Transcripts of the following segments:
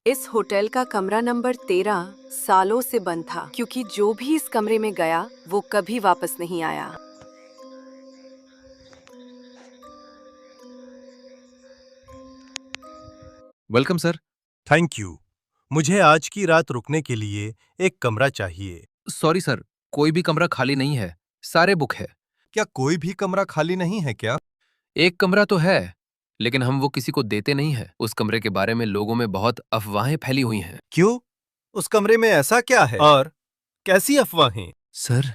इस होटल का कमरा नंबर 13 सालों से बंद था क्योंकि जो भी इस कमरे में गया वो कभी वापस नहीं आया। Welcome sir. Thank you. मुझे आज की रात रुकने के लिए एक कमरा चाहिए। सॉरी सर, कोई भी कमरा खाली नहीं है, सारे बुक है। क्या कोई भी कमरा खाली नहीं है क्या? एक कमरा तो है, लेकिन हम वो किसी को देते नहीं है। उस कमरे के बारे में लोगों में बहुत अफवाहें फैली हुई हैं। क्यों? उस कमरे में ऐसा क्या है और कैसी अफवाहें? सर,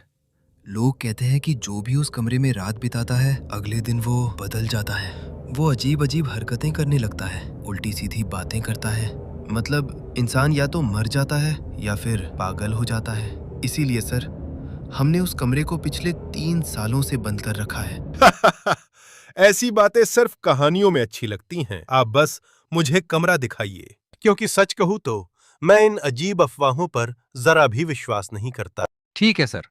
लोग कहते हैं कि जो भी उस कमरे में रात बिताता है अगले दिन वो बदल जाता है। वो अजीब अजीब हरकतें करने लगता है, उल्टी सीधी बातें करता है। मतलब इंसान या तो मर जाता है या फिर पागल हो जाता है। इसीलिए सर, हमने उस कमरे को पिछले 3 सालों से बंद कर रखा है। ऐसी बातें सिर्फ कहानियों में अच्छी लगती हैं। आप बस मुझे कमरा दिखाइए, क्योंकि सच कहूँ तो मैं इन अजीब अफवाहों पर जरा भी विश्वास नहीं करता। ठीक है सर,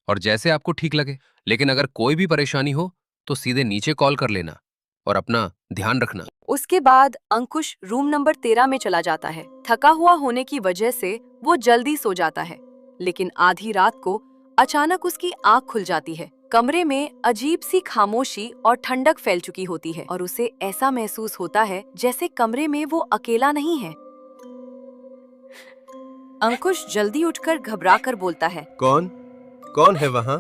और जैसे आपको ठीक लगे। लेकिन अगर कोई भी परेशानी हो तो सीधे नीचे कॉल कर लेना और अपना ध्यान रखना। उसके बाद अंकुश रूम नंबर 13 में चला जाता है। थका हुआ होने की वजह से वो जल्दी सो जाता है, लेकिन आधी रात को अचानक उसकी आंख खुल जाती है। कमरे में अजीब सी खामोशी और ठंडक फैल चुकी होती है और उसे ऐसा महसूस होता है जैसे कमरे में वो अकेला नहीं है। अंकुश जल्दी उठकर घबराकर बोलता है, कौन है वहाँ?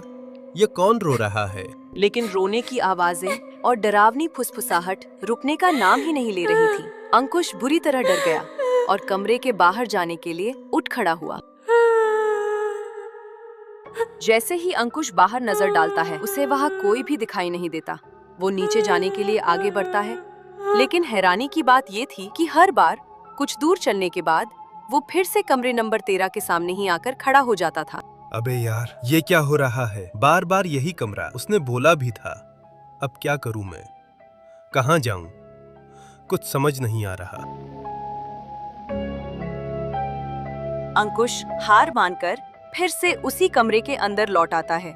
ये कौन रो रहा है? लेकिन रोने की आवाजें और डरावनी फुसफुसाहट रुकने का नाम ही नहीं ले रही थी। अंकुश बुरी तरह डर गया और कमरे के बाहर जाने के लिए उठ खड़ा हुआ। जैसे ही अंकुश बाहर नजर डालता है, उसे वहाँ कोई भी दिखाई नहीं देता। वो नीचे जाने के लिए आगे बढ़ता है, लेकिन हैरानी की बात ये थी कि हर बार कुछ दूर चलने के बाद वो फिर से कमरे नंबर 13 के सामने ही आकर खड़ा हो जाता था। अबे यार, ये क्या हो रहा है? बार बार यही कमरा। उसने बोला भी था। अब क्या करूं मैं? कहाँ जाऊं? कुछ समझ नहीं आ रहा। अंकुश हार मानकर फिर से उसी कमरे के अंदर लौट आता है,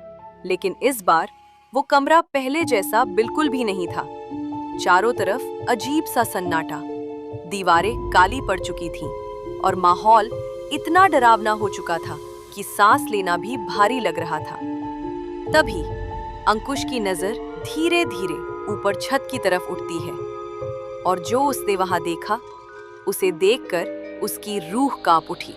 लेकिन इस बार वो कमरा पहले जैसा बिल्कुल भी नहीं था। चारों तरफ अजीब सा सन्नाटा, दीवारें काली पड़ चुकी थीं और माहौल इतना डरावना हो चुका था कि सांस लेना भी भारी लग रहा था। तभी अंकुश की नजर धीरे धीरे ऊपर छत की तरफ उठती है और जो उसने वहां देखा, उसे देखकर उसकी रूह कांप उठी।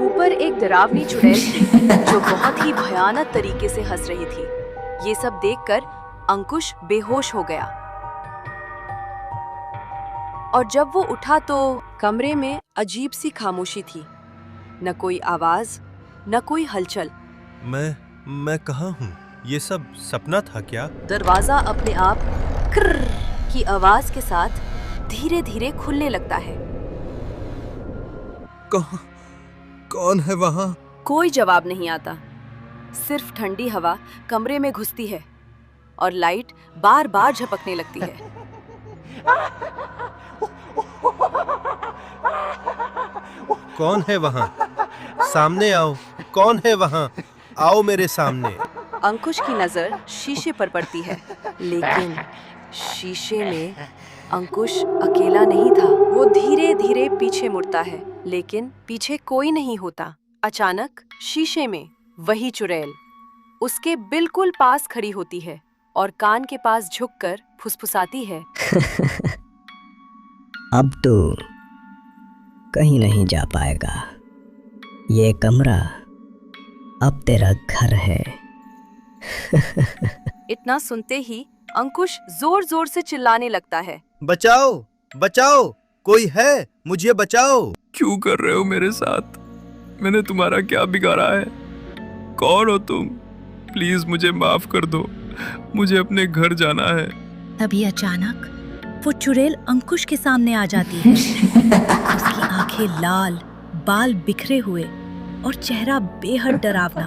ऊपर एक डरावनी चुड़ैल थी जो बहुत ही भयानक तरीके से हंस रही थी। ये सब देखकर अंकुश बेहोश हो गया और जब वो उठा तो कमरे में अजीब सी खामोशी थी। न कोई आवाज, न कोई हलचल। मैं कहाँ हूँ? ये सब सपना था क्या? दरवाजा अपने आप कर्र की आवाज के साथ धीरे धीरे खुलने लगता है। कौन है वहाँ? कोई जवाब नहीं आता। सिर्फ ठंडी हवा कमरे में घुसती है और लाइट बार बार झपकने लगती है। कौन है वहाँ? सामने आओ। कौन है वहाँ? आओ मेरे सामने। अंकुश की नजर शीशे पर पड़ती है, लेकिन शीशे में अंकुश अकेला नहीं था। वो धीरे धीरे पीछे मुड़ता है, लेकिन पीछे कोई नहीं होता। अचानक शीशे में वही चुड़ैल उसके बिल्कुल पास खड़ी होती है और कान के पास झुककर फुसफुसाती है। अब तो कहीं नहीं जा पाएगा। ये कमरा अब तेरा घर है। इतना सुनते ही अंकुश जोर जोर से चिल्लाने लगता है, बचाओ, बचाओ, कोई है, मुझे बचाओ। क्यों कर रहे हो मेरे साथ? मैंने तुम्हारा क्या बिगाड़ा है? कौन हो तुम? प्लीज मुझे माफ कर दो, मुझे अपने घर जाना है। तभी अचानक वो चुड़ैल अंकुश के सामने आ जाती है। उसकी आंखें लाल, बाल बिखरे हुए और चेहरा बेहद डरावना।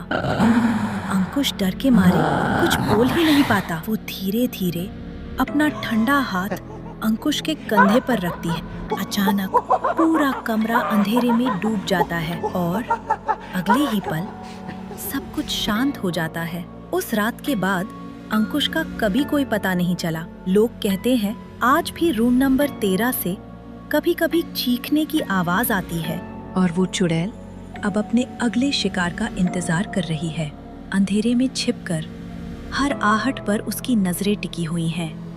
अंकुश डर के मारे कुछ बोल ही नहीं पाता। वो धीरे धीरे अपना ठंडा हाथ अंकुश के कंधे पर रखती है। अचानक पूरा कमरा अंधेरे में डूब जाता है और अगले ही पल सब कुछ शांत हो जाता है। उस रात के बाद अंकुश का कभी कोई पता नहीं चला। लोग कहते हैं आज भी रूम नंबर 13 से कभी-कभी चीखने की आवाज आती है और वो चुड़ैल अब अपने अगले शिकार का इंतजार कर रही है। अंधेरे में छिपकर हर आहट पर उसकी नजरें टिकी हुई हैं।